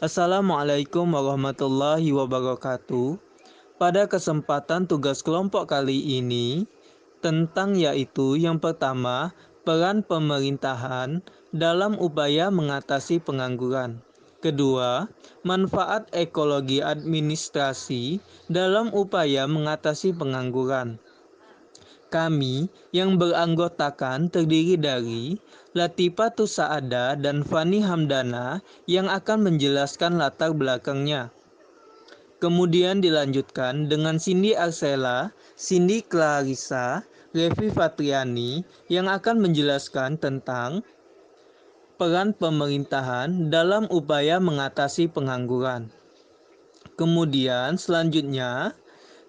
Assalamualaikum warahmatullahi wabarakatuh. Pada kesempatan tugas kelompok kali ini yaitu yang pertama, peran pemerintahan dalam upaya mengatasi pengangguran. Kedua, manfaat ekologi administrasi dalam upaya mengatasi pengangguran. Kami yang beranggotakan terdiri dari Latifah Tusaada dan Fani Hamdana yang akan menjelaskan latar belakangnya. Kemudian dilanjutkan dengan Cindy Arsela, Cindy Clarissa, Levi Fatriani yang akan menjelaskan tentang peran pemerintahan dalam upaya mengatasi pengangguran. Kemudian selanjutnya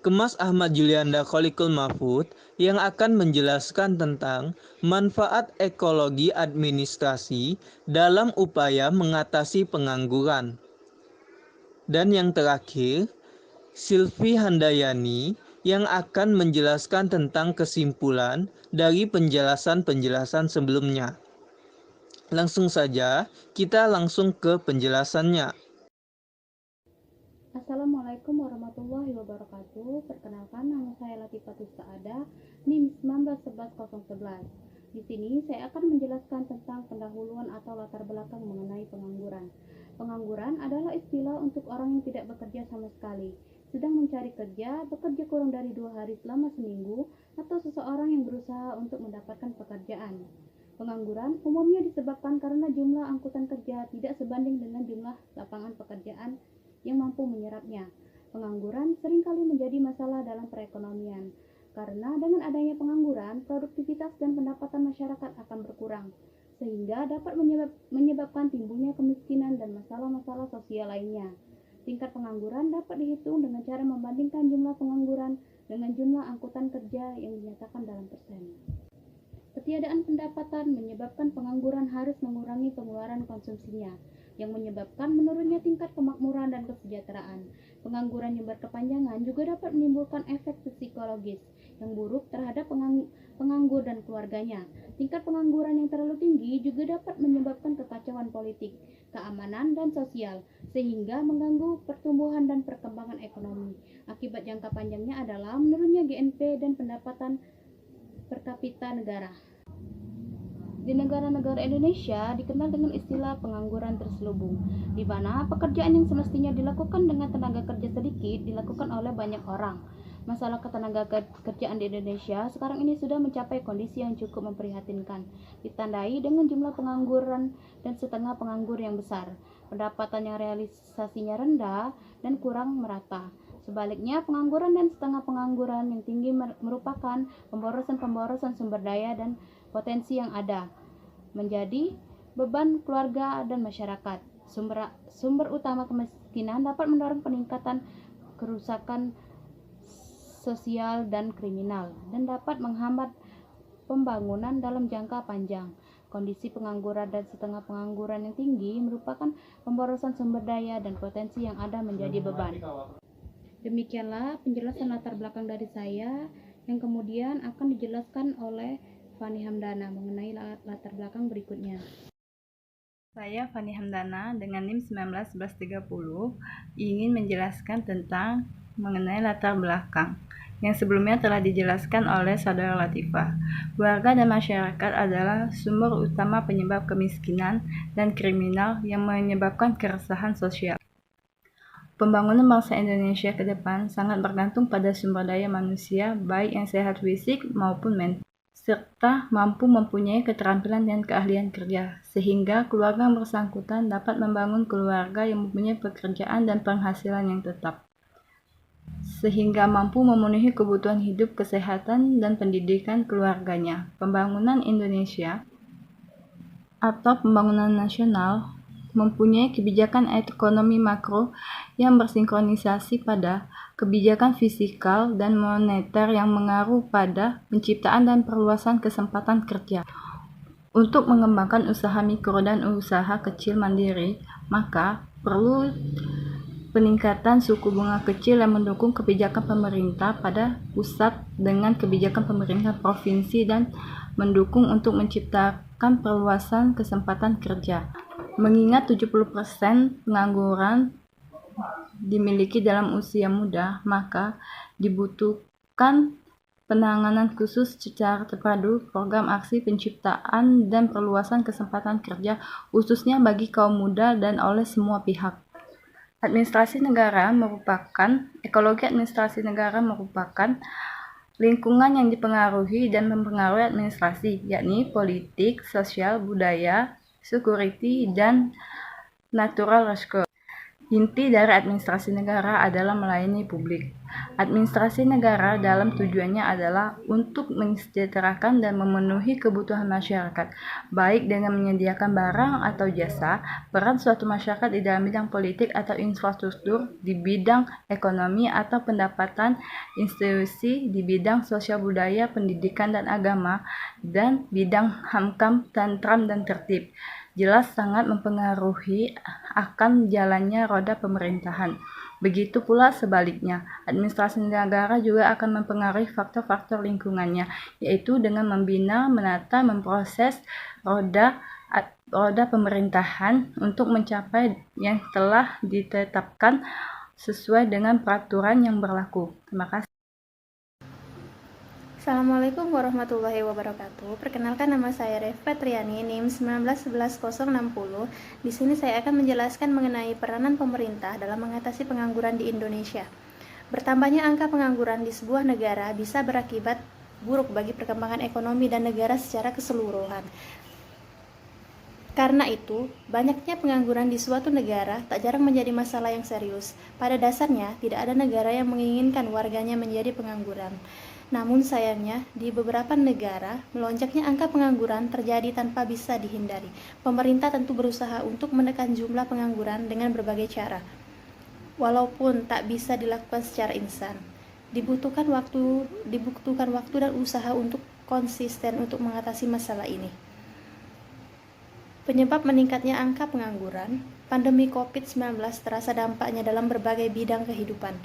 Kemas Ahmad Julianda Kholikul Mahfud yang akan menjelaskan tentang manfaat ekologi administrasi dalam upaya mengatasi pengangguran. Dan yang terakhir, Silvi Handayani yang akan menjelaskan tentang kesimpulan dari penjelasan-penjelasan sebelumnya. Langsung saja, kita langsung ke penjelasannya. Assalamualaikum warahmatullahi wabarakatuh. Perkenalkan, nama saya Latifah Tusaada, NIM 1911011. Di sini saya akan menjelaskan tentang pendahuluan atau latar belakang mengenai pengangguran. Pengangguran adalah istilah untuk orang yang tidak bekerja sama sekali, sedang mencari kerja, bekerja kurang dari 2 hari selama seminggu, atau seseorang yang berusaha untuk mendapatkan pekerjaan. Pengangguran umumnya disebabkan karena jumlah angkutan kerja tidak sebanding dengan jumlah lapangan pekerjaan yang mampu menyerapnya. Pengangguran seringkali menjadi masalah dalam perekonomian, karena dengan adanya pengangguran, produktivitas dan pendapatan masyarakat akan berkurang, sehingga dapat menyebabkan timbulnya kemiskinan dan masalah-masalah sosial lainnya. Tingkat pengangguran dapat dihitung dengan cara membandingkan jumlah pengangguran dengan jumlah angkutan kerja yang dinyatakan dalam persen. Ketiadaan pendapatan menyebabkan pengangguran harus mengurangi pengeluaran konsumsinya, yang menyebabkan menurunnya tingkat kemakmuran dan kesejahteraan. Pengangguran yang berkepanjangan juga dapat menimbulkan efek psikologis yang buruk terhadap penganggur dan keluarganya. Tingkat pengangguran yang terlalu tinggi juga dapat menyebabkan kekacauan politik, keamanan, dan sosial, sehingga mengganggu pertumbuhan dan perkembangan ekonomi. Akibat jangka panjangnya adalah menurunnya GNP dan pendapatan per kapita negara. Di negara-negara Indonesia dikenal dengan istilah pengangguran terselubung, di mana pekerjaan yang semestinya dilakukan dengan tenaga kerja sedikit dilakukan oleh banyak orang. Masalah ketenaga kerjaan di Indonesia sekarang ini sudah mencapai kondisi yang cukup memprihatinkan, ditandai dengan jumlah pengangguran dan setengah penganggur yang besar, pendapatan yang realisasinya rendah dan kurang merata. Sebaliknya, pengangguran dan setengah pengangguran yang tinggi merupakan pemborosan sumber daya dan potensi yang ada, menjadi beban keluarga dan masyarakat. Sumber utama kemiskinan dapat mendorong peningkatan kerusakan sosial dan kriminal, dan dapat menghambat pembangunan dalam jangka panjang. Kondisi pengangguran dan setengah pengangguran yang tinggi merupakan pemborosan sumber daya dan potensi yang ada menjadi beban. Demikianlah penjelasan latar belakang dari saya, yang kemudian akan dijelaskan oleh Fani Hamdana mengenai latar belakang berikutnya. Saya Fani Hamdana dengan NIM 19130 ingin menjelaskan tentang mengenai latar belakang yang sebelumnya telah dijelaskan oleh Saudara Latifah. Warga dan masyarakat adalah sumber utama penyebab kemiskinan dan kriminal yang menyebabkan keresahan sosial. Pembangunan bangsa Indonesia ke depan sangat bergantung pada sumber daya manusia, baik yang sehat fisik maupun mental, serta mampu mempunyai keterampilan dan keahlian kerja, sehingga keluarga yang bersangkutan dapat membangun keluarga yang mempunyai pekerjaan dan penghasilan yang tetap, sehingga mampu memenuhi kebutuhan hidup, kesehatan, dan pendidikan keluarganya. Pembangunan Indonesia atau pembangunan nasional mempunyai kebijakan ekonomi makro yang bersinkronisasi pada kebijakan fiskal dan moneter yang mengaruh pada penciptaan dan perluasan kesempatan kerja. Untuk mengembangkan usaha mikro dan usaha kecil mandiri, maka perlu peningkatan suku bunga kecil yang mendukung kebijakan pemerintah pada pusat dengan kebijakan pemerintah provinsi dan mendukung untuk menciptakan perluasan kesempatan kerja. Mengingat 70% pengangguran dimiliki dalam usia muda, maka dibutuhkan penanganan khusus secara terpadu, program aksi penciptaan dan perluasan kesempatan kerja khususnya bagi kaum muda dan oleh semua pihak. Ekologi administrasi negara merupakan lingkungan yang dipengaruhi dan mempengaruhi administrasi, yakni politik, sosial, budaya, security, dan natural resource. Inti dari administrasi negara adalah melayani publik. Administrasi negara dalam tujuannya adalah untuk mensejahterakan dan memenuhi kebutuhan masyarakat, baik dengan menyediakan barang atau jasa. Peran suatu masyarakat di dalam bidang politik atau infrastruktur, di bidang ekonomi atau pendapatan, institusi di bidang sosial budaya, pendidikan dan agama, dan bidang HAM, tentram dan tertib, jelas sangat mempengaruhi akan jalannya roda pemerintahan. Begitu pula sebaliknya, administrasi negara juga akan mempengaruhi faktor-faktor lingkungannya, yaitu dengan membina, menata, memproses roda pemerintahan untuk mencapai yang telah ditetapkan sesuai dengan peraturan yang berlaku. Terima kasih. Assalamualaikum warahmatullahi wabarakatuh. Perkenalkan, nama saya Reva Triani, NIM 1911060. Di sini saya akan menjelaskan mengenai peranan pemerintah dalam mengatasi pengangguran di Indonesia. Bertambahnya angka pengangguran di sebuah negara bisa berakibat buruk bagi perkembangan ekonomi dan negara secara keseluruhan. Karena itu, banyaknya pengangguran di suatu negara tak jarang menjadi masalah yang serius. Pada dasarnya, tidak ada negara yang menginginkan warganya menjadi pengangguran. Namun sayangnya, di beberapa negara, melonjaknya angka pengangguran terjadi tanpa bisa dihindari. Pemerintah tentu berusaha untuk menekan jumlah pengangguran dengan berbagai cara. Walaupun tak bisa dilakukan secara instan, dibutuhkan waktu dan usaha untuk konsisten untuk mengatasi masalah ini. Penyebab meningkatnya angka pengangguran, pandemi COVID-19 terasa dampaknya dalam berbagai bidang kehidupan.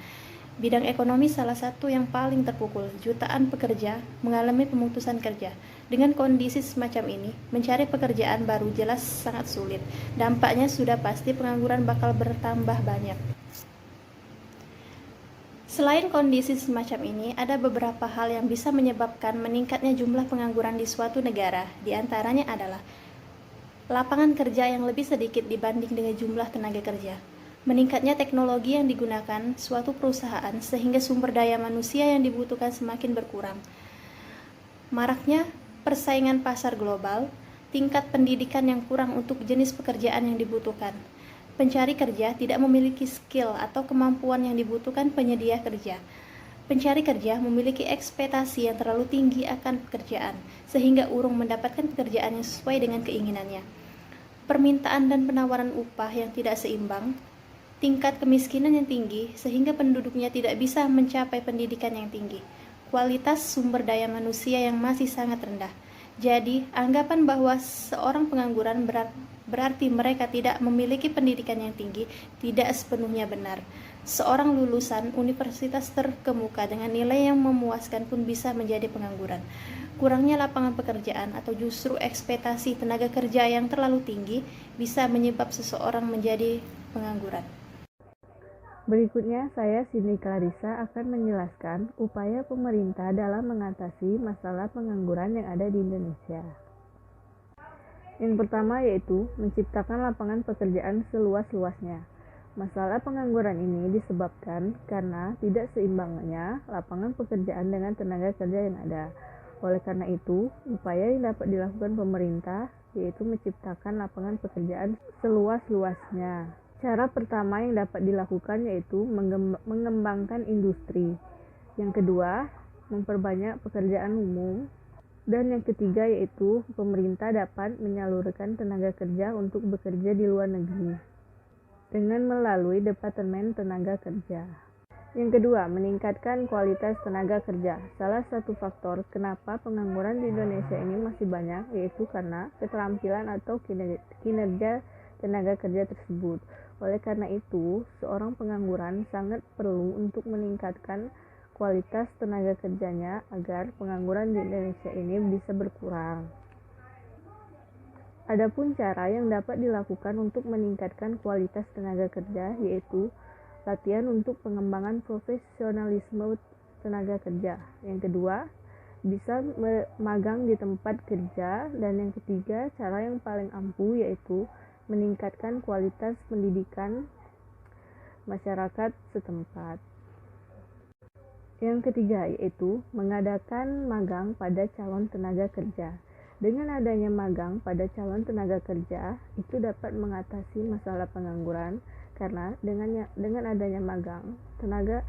Bidang ekonomi salah satu yang paling terpukul. Jutaan pekerja mengalami pemutusan kerja. Dengan kondisi semacam ini, mencari pekerjaan baru jelas sangat sulit. Dampaknya sudah pasti pengangguran bakal bertambah banyak. Selain kondisi semacam ini, ada beberapa hal yang bisa menyebabkan meningkatnya jumlah pengangguran di suatu negara. Di antaranya adalah lapangan kerja yang lebih sedikit dibanding dengan jumlah tenaga kerja. Meningkatnya teknologi yang digunakan suatu perusahaan sehingga sumber daya manusia yang dibutuhkan semakin berkurang. Maraknya persaingan pasar global, tingkat pendidikan yang kurang untuk jenis pekerjaan yang dibutuhkan. Pencari kerja tidak memiliki skill atau kemampuan yang dibutuhkan penyedia kerja. Pencari kerja memiliki ekspektasi yang terlalu tinggi akan pekerjaan, sehingga urung mendapatkan pekerjaan yang sesuai dengan keinginannya. Permintaan dan penawaran upah yang tidak seimbang, tingkat kemiskinan yang tinggi sehingga penduduknya tidak bisa mencapai pendidikan yang tinggi, kualitas sumber daya manusia yang masih sangat rendah. Jadi, anggapan bahwa seorang pengangguran berarti mereka tidak memiliki pendidikan yang tinggi tidak sepenuhnya benar. Seorang lulusan universitas terkemuka dengan nilai yang memuaskan pun bisa menjadi pengangguran. Kurangnya lapangan pekerjaan atau justru ekspektasi tenaga kerja yang terlalu tinggi bisa menyebabkan seseorang menjadi pengangguran. Berikutnya, saya Cindy Clarissa akan menjelaskan upaya pemerintah dalam mengatasi masalah pengangguran yang ada di Indonesia. Yang pertama yaitu menciptakan lapangan pekerjaan seluas-luasnya. Masalah pengangguran ini disebabkan karena tidak seimbangnya lapangan pekerjaan dengan tenaga kerja yang ada. Oleh karena itu, upaya yang dapat dilakukan pemerintah yaitu menciptakan lapangan pekerjaan seluas-luasnya. Cara pertama yang dapat dilakukan yaitu mengembangkan industri. Yang kedua, memperbanyak pekerjaan umum. Dan yang ketiga yaitu pemerintah dapat menyalurkan tenaga kerja untuk bekerja di luar negeri dengan melalui Departemen Tenaga Kerja. Yang kedua, meningkatkan kualitas tenaga kerja. Salah satu faktor kenapa pengangguran di Indonesia ini masih banyak yaitu karena keterampilan atau kinerja tenaga kerja tersebut. Oleh karena itu, seorang pengangguran sangat perlu untuk meningkatkan kualitas tenaga kerjanya agar pengangguran di Indonesia ini bisa berkurang. Adapun cara yang dapat dilakukan untuk meningkatkan kualitas tenaga kerja yaitu latihan untuk pengembangan profesionalisme tenaga kerja. Yang kedua, bisa magang di tempat kerja. Dan yang ketiga, cara yang paling ampuh yaitu meningkatkan kualitas pendidikan masyarakat setempat. Yang ketiga yaitu mengadakan magang pada calon tenaga kerja. Dengan adanya magang pada calon tenaga kerja, itu dapat mengatasi masalah pengangguran karena dengan adanya magang, tenaga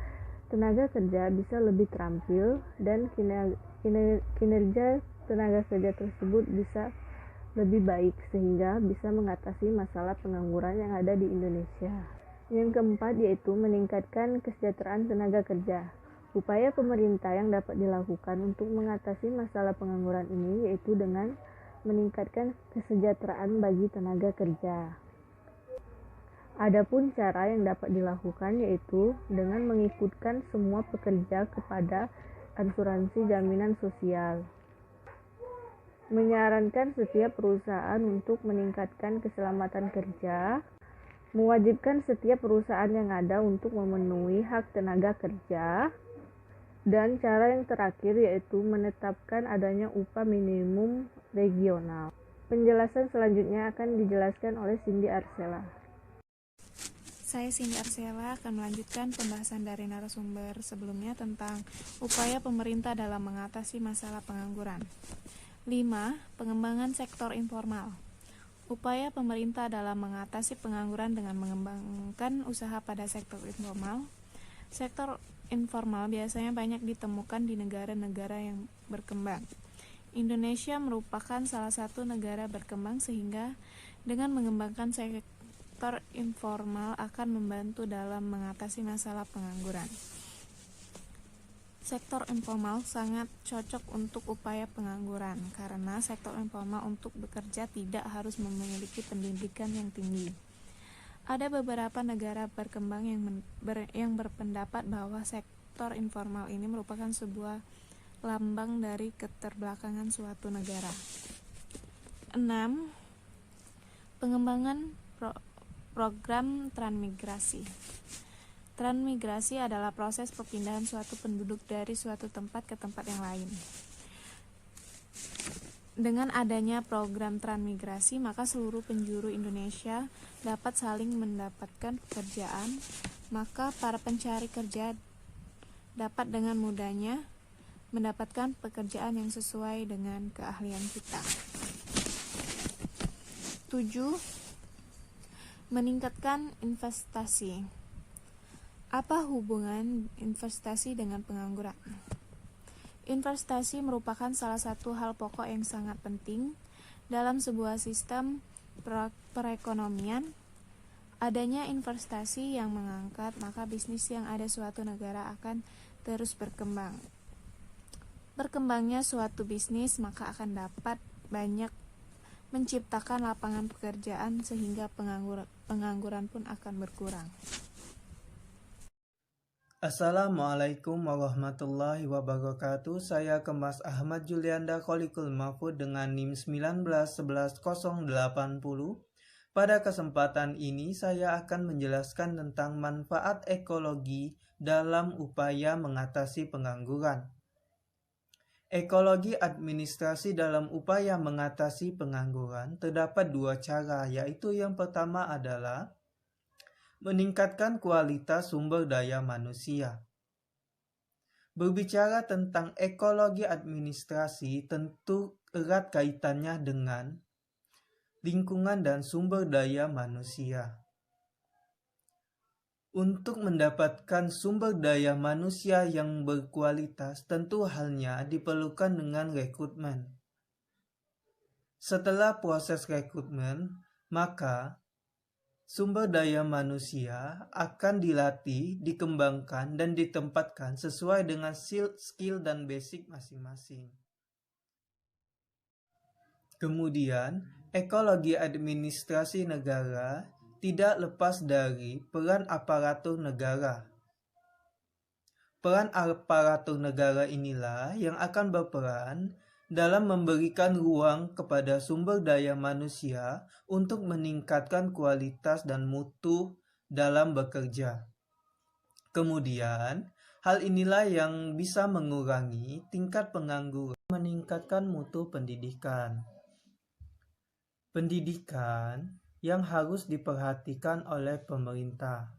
kerja bisa lebih terampil dan kinerja tenaga kerja tersebut bisa lebih baik sehingga bisa mengatasi masalah pengangguran yang ada di Indonesia. Yang keempat yaitu meningkatkan kesejahteraan tenaga kerja. Upaya pemerintah yang dapat dilakukan untuk mengatasi masalah pengangguran ini yaitu dengan meningkatkan kesejahteraan bagi tenaga kerja. Adapun cara yang dapat dilakukan yaitu dengan mengikutkan semua pekerja kepada asuransi jaminan sosial. Menyarankan setiap perusahaan untuk meningkatkan keselamatan kerja, mewajibkan setiap perusahaan yang ada untuk memenuhi hak tenaga kerja, dan cara yang terakhir yaitu menetapkan adanya upah minimum regional. Penjelasan selanjutnya akan dijelaskan oleh Cindy Arsela. Saya Cindy Arsela akan melanjutkan pembahasan dari narasumber sebelumnya tentang upaya pemerintah dalam mengatasi masalah pengangguran. 5. Pengembangan sektor informal. Upaya pemerintah dalam mengatasi pengangguran dengan mengembangkan usaha pada sektor informal. Sektor informal biasanya banyak ditemukan di negara-negara yang berkembang. Indonesia merupakan salah satu negara berkembang sehingga dengan mengembangkan sektor informal akan membantu dalam mengatasi masalah pengangguran. Sektor informal sangat cocok untuk upaya pengangguran karena sektor informal untuk bekerja tidak harus memiliki pendidikan yang tinggi. Ada beberapa negara berkembang yang berpendapat bahwa sektor informal ini merupakan sebuah lambang dari keterbelakangan suatu negara. 6. Pengembangan program transmigrasi. Transmigrasi adalah proses perpindahan suatu penduduk dari suatu tempat ke tempat yang lain. Dengan adanya program transmigrasi, maka seluruh penjuru Indonesia dapat saling mendapatkan pekerjaan, maka para pencari kerja dapat dengan mudahnya mendapatkan pekerjaan yang sesuai dengan keahlian kita. 7. Meningkatkan investasi. Apa hubungan investasi dengan pengangguran? Investasi merupakan salah satu hal pokok yang sangat penting dalam sebuah sistem perekonomian. Adanya investasi yang mengangkat, maka bisnis yang ada suatu negara akan terus berkembang. Berkembangnya suatu bisnis maka akan dapat banyak menciptakan lapangan pekerjaan sehingga pengangguran pun akan berkurang. Assalamualaikum warahmatullahi wabarakatuh. Saya Kemas Ahmad Julianda Kholikul Mahfud dengan NIM 19111080. Pada kesempatan ini saya akan menjelaskan tentang manfaat ekologi dalam upaya mengatasi pengangguran. Ekologi administrasi dalam upaya mengatasi pengangguran terdapat dua cara, yaitu yang pertama adalah meningkatkan kualitas sumber daya manusia. Berbicara tentang ekologi administrasi tentu erat kaitannya dengan lingkungan dan sumber daya manusia. Untuk mendapatkan sumber daya manusia yang berkualitas, tentu halnya diperlukan dengan rekrutmen. Setelah proses rekrutmen, maka sumber daya manusia akan dilatih, dikembangkan, dan ditempatkan sesuai dengan skill dan basic masing-masing. Kemudian, ekologi administrasi negara tidak lepas dari peran aparatur negara. Peran aparatur negara inilah yang akan berperan dalam memberikan ruang kepada sumber daya manusia untuk meningkatkan kualitas dan mutu dalam bekerja. Kemudian, hal inilah yang bisa mengurangi tingkat pengangguran, meningkatkan mutu pendidikan. Pendidikan yang harus diperhatikan oleh pemerintah,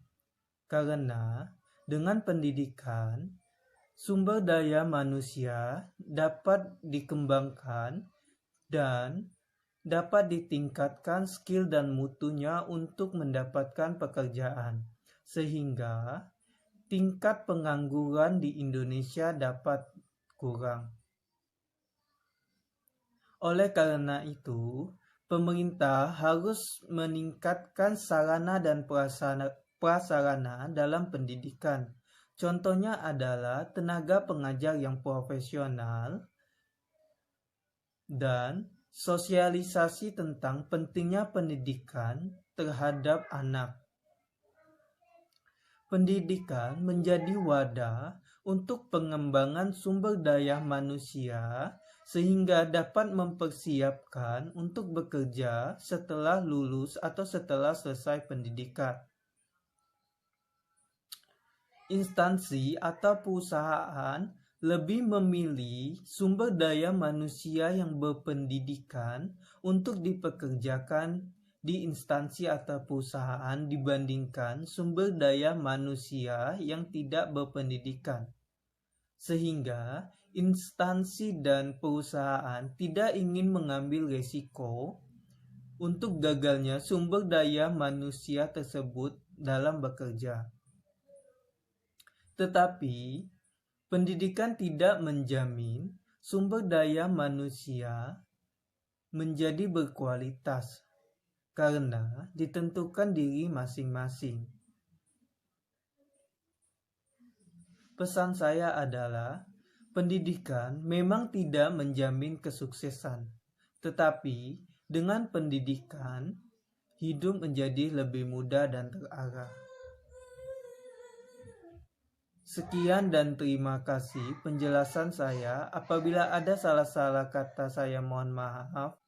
karena dengan pendidikan, sumber daya manusia dapat dikembangkan dan dapat ditingkatkan skill dan mutunya untuk mendapatkan pekerjaan, sehingga tingkat pengangguran di Indonesia dapat kurang. Oleh karena itu, pemerintah harus meningkatkan sarana dan prasarana dalam pendidikan. Contohnya adalah tenaga pengajar yang profesional dan sosialisasi tentang pentingnya pendidikan terhadap anak. Pendidikan menjadi wadah untuk pengembangan sumber daya manusia sehingga dapat mempersiapkan untuk bekerja setelah lulus atau setelah selesai pendidikan. Instansi atau perusahaan lebih memilih sumber daya manusia yang berpendidikan untuk dipekerjakan di instansi atau perusahaan dibandingkan sumber daya manusia yang tidak berpendidikan. Sehingga instansi dan perusahaan tidak ingin mengambil risiko untuk gagalnya sumber daya manusia tersebut dalam bekerja. Tetapi, pendidikan tidak menjamin sumber daya manusia menjadi berkualitas karena ditentukan diri masing-masing. Pesan saya adalah, pendidikan memang tidak menjamin kesuksesan, tetapi dengan pendidikan, hidup menjadi lebih mudah dan terarah. Sekian dan terima kasih penjelasan saya. Apabila ada salah-salah kata, saya mohon maaf.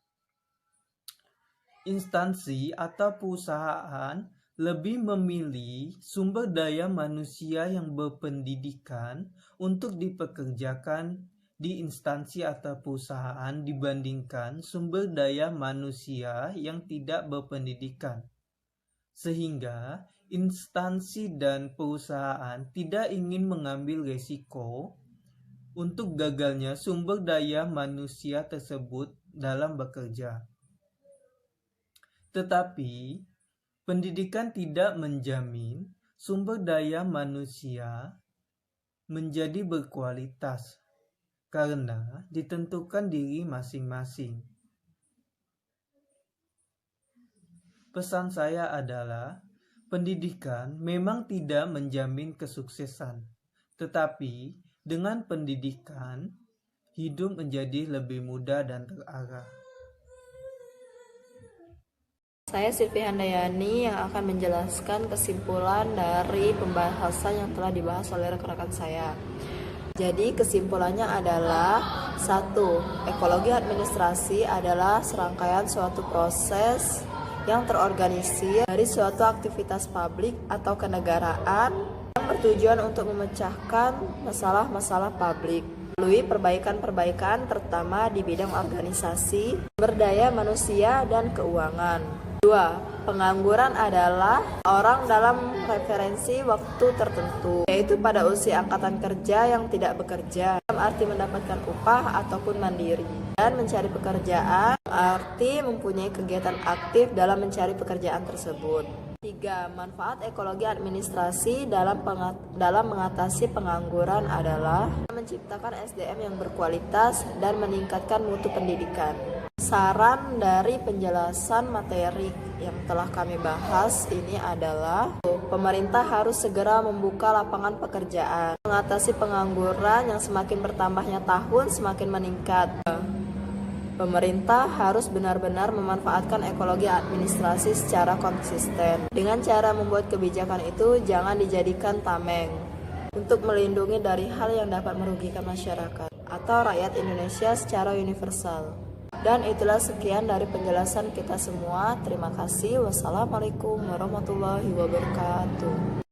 Instansi atau perusahaan lebih memilih sumber daya manusia yang berpendidikan untuk dipekerjakan di instansi atau perusahaan dibandingkan sumber daya manusia yang tidak berpendidikan. Sehingga instansi dan perusahaan tidak ingin mengambil risiko untuk gagalnya sumber daya manusia tersebut dalam bekerja. Tetapi, pendidikan tidak menjamin sumber daya manusia menjadi berkualitas karena ditentukan diri masing-masing. Pesan saya adalah, pendidikan memang tidak menjamin kesuksesan, tetapi dengan pendidikan, hidup menjadi lebih mudah dan terarah. Saya Sylvi Handayani yang akan menjelaskan kesimpulan dari pembahasan yang telah dibahas oleh rekan-rekan saya. Jadi kesimpulannya adalah 1. Ekologi administrasi adalah serangkaian suatu proses yang terorganisir dari suatu aktivitas publik atau kenegaraan yang bertujuan untuk memecahkan masalah-masalah publik melalui perbaikan-perbaikan terutama di bidang organisasi, sumber daya manusia, dan keuangan. 2. Pengangguran adalah orang dalam referensi waktu tertentu, yaitu pada usia angkatan kerja yang tidak bekerja, dalam arti mendapatkan upah ataupun mandiri, dan mencari pekerjaan, arti mempunyai kegiatan aktif dalam mencari pekerjaan tersebut. 3. Manfaat ekologi administrasi dalam mengatasi pengangguran adalah menciptakan SDM yang berkualitas dan meningkatkan mutu pendidikan. Saran dari penjelasan materi yang telah kami bahas ini adalah pemerintah harus segera membuka lapangan pekerjaan, mengatasi pengangguran yang semakin bertambahnya tahun semakin meningkat. Pemerintah harus benar-benar memanfaatkan ekologi administrasi secara konsisten. Dengan cara membuat kebijakan itu jangan dijadikan tameng untuk melindungi dari hal yang dapat merugikan masyarakat. atau rakyat Indonesia secara universal. Dan itulah sekian dari penjelasan kita semua. Terima kasih. Wassalamualaikum warahmatullahi wabarakatuh.